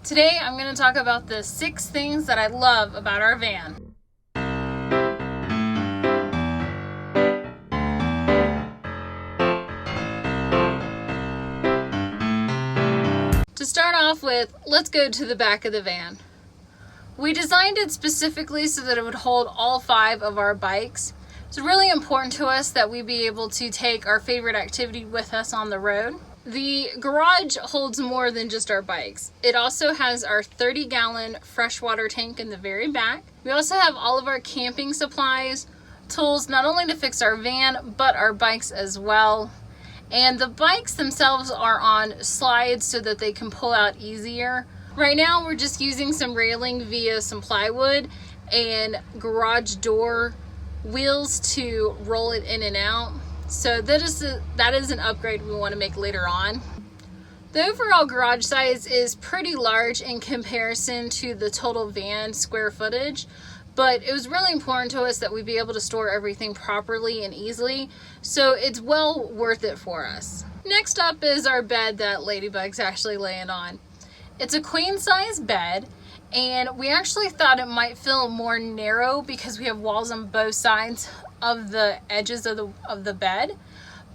Today I'm going to talk about the 6 things that I love about our van. To start off with, let's go to the back of the van. We designed it specifically so that it would hold all 5 of our bikes. It's really important to us that we be able to take our favorite activity with us on the road. The garage holds more than just our bikes. It also has our 30-gallon freshwater tank in the very back. We also have all of our camping supplies, tools, not only to fix our van, but our bikes as well. And the bikes themselves are on slides so that they can pull out easier. Right now we're just using some railing via some plywood and garage door wheels to roll it in and out. So that is an upgrade we want to make later on. The overall garage size is pretty large in comparison to the total van square footage, but it was really important to us that we be able to store everything properly and easily, so it's well worth it for us. Next up is our bed that Ladybug's actually laying on. It's a queen size bed, and we actually thought it might feel more narrow because we have walls on both sides of the edges of the bed,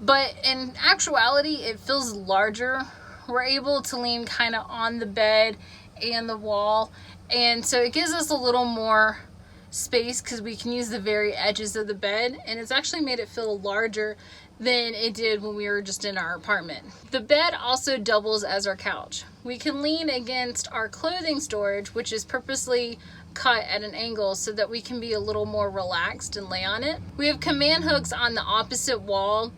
but in actuality it feels larger. We're able to lean kind of on the bed and the wall, and so it gives us a little more space because we can use the very edges of the bed, and it's actually made it feel larger than it did when we were just in our apartment. The bed also doubles as our couch. We can lean against our clothing storage, which is purposely cut at an angle so that we can be a little more relaxed and lay on it. We have command hooks on the opposite wall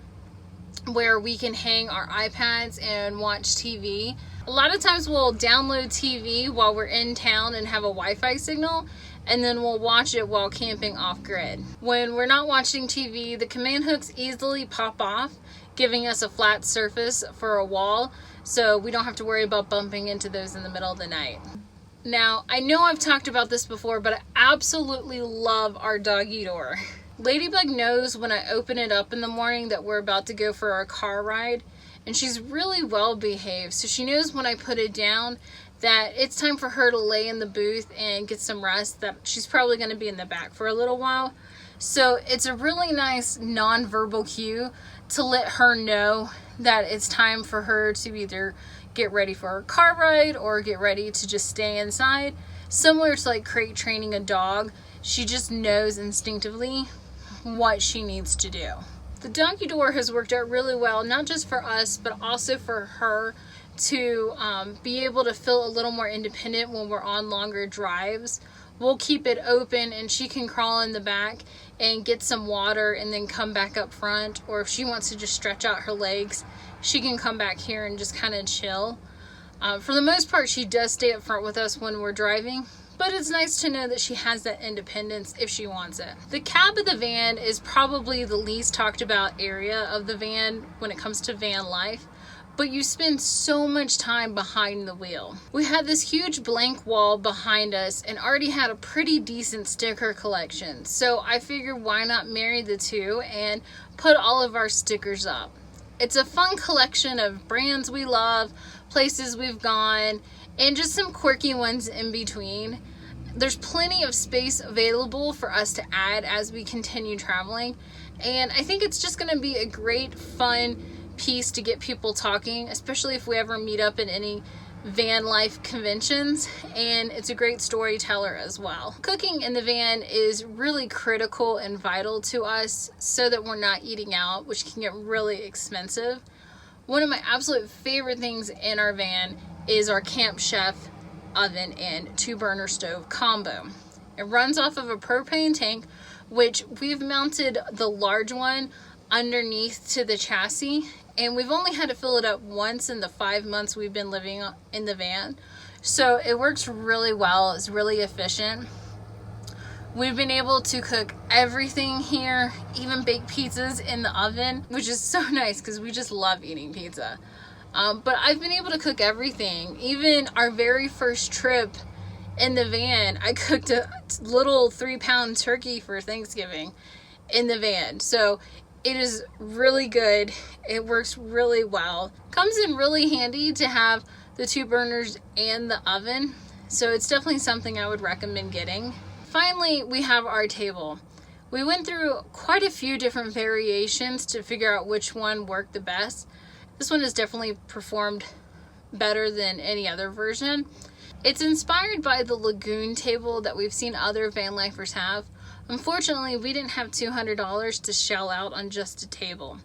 where we can hang our iPads and watch TV. A lot of times we'll download TV while we're in town and have a Wi-Fi signal, and then we'll watch it while camping off-grid. When we're not watching TV, the command hooks easily pop off, giving us a flat surface for a wall, so we don't have to worry about bumping into those in the middle of the night. Now, I know I've talked about this before, but I absolutely love our doggy door. Ladybug knows when I open it up in the morning that we're about to go for our car ride, and she's really well behaved, so she knows when I put it down that it's time for her to lay in the booth and get some rest, that she's probably going to be in the back for a little while. So it's a really nice non-verbal cue to let her know that it's time for her to either get ready for her car ride or get ready to just stay inside. Similar to like crate training a dog, she just knows instinctively what she needs to do. The doggy door has worked out really well, not just for us, but also for her to be able to feel a little more independent when we're on longer drives. We'll keep it open and she can crawl in the back and get some water and then come back up front, or if she wants to just stretch out her legs, she can come back here and just kind of chill. For the most part, she does stay up front with us when we're driving, but it's nice to know that she has that independence if she wants it. The cab of the van is probably the least talked about area of the van when it comes to van life, but you spend so much time behind the wheel. We had this huge blank wall behind us and already had a pretty decent sticker collection, so I figured why not marry the two and put all of our stickers up. It's a fun collection of brands we love, places we've gone, and just some quirky ones in between. There's plenty of space available for us to add as we continue traveling, and I think it's just going to be a great fun piece to get people talking, especially if we ever meet up in any van life conventions, and it's a great storyteller as well. Cooking in the van is really critical and vital to us so that we're not eating out, which can get really expensive. One of my absolute favorite things in our van is our Camp Chef oven and 2-burner stove combo. It runs off of a propane tank, which we've mounted the large one underneath to the chassis, and we've only had to fill it up once in the 5 months we've been living in the van, so it works really well. It's really efficient. We've been able to cook everything here, even bake pizzas in the oven, which is so nice because we just love eating pizza. But I've been able to cook everything. Even our very first trip in the van, I cooked a little 3-pound turkey for Thanksgiving in the van. So it is really good. It works really well. Comes in really handy to have the the 2 burners and the oven. So it's definitely something I would recommend getting. Finally, we have our table. We went through quite a few different variations to figure out which one worked the best. This one has definitely performed better than any other version. It's inspired by the Lagoon table that we've seen other van lifers have. Unfortunately, we didn't have $200 to shell out on just a table.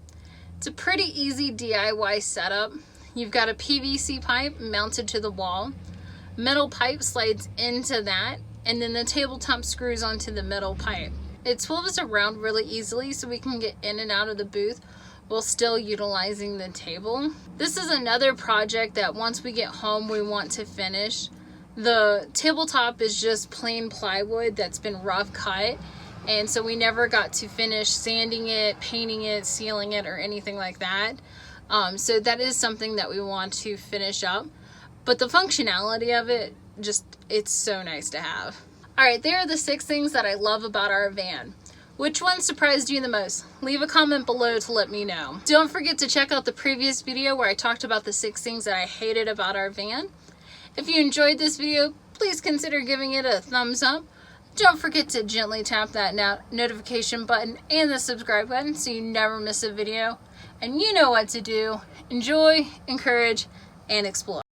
It's a pretty easy DIY setup. You've got a PVC pipe mounted to the wall. Metal pipe slides into that, and then the tabletop screws onto the metal pipe. It swivels around really easily so we can get in and out of the booth while still utilizing the table. This is another project that once we get home we want to finish. The tabletop is just plain plywood that's been rough cut, and so we never got to finish sanding it, painting it, sealing it, or anything like that. So that is something that we want to finish up. But the functionality of it, it's so nice to have. Alright, there are the 6 things that I love about our van. Which one surprised you the most? Leave a comment below to let me know. Don't forget to check out the previous video where I talked about the 6 things that I hated about our van. If you enjoyed this video, please consider giving it a thumbs up. Don't forget to gently tap that notification button and the subscribe button so you never miss a video. And you know what to do. Enjoy, encourage, and explore.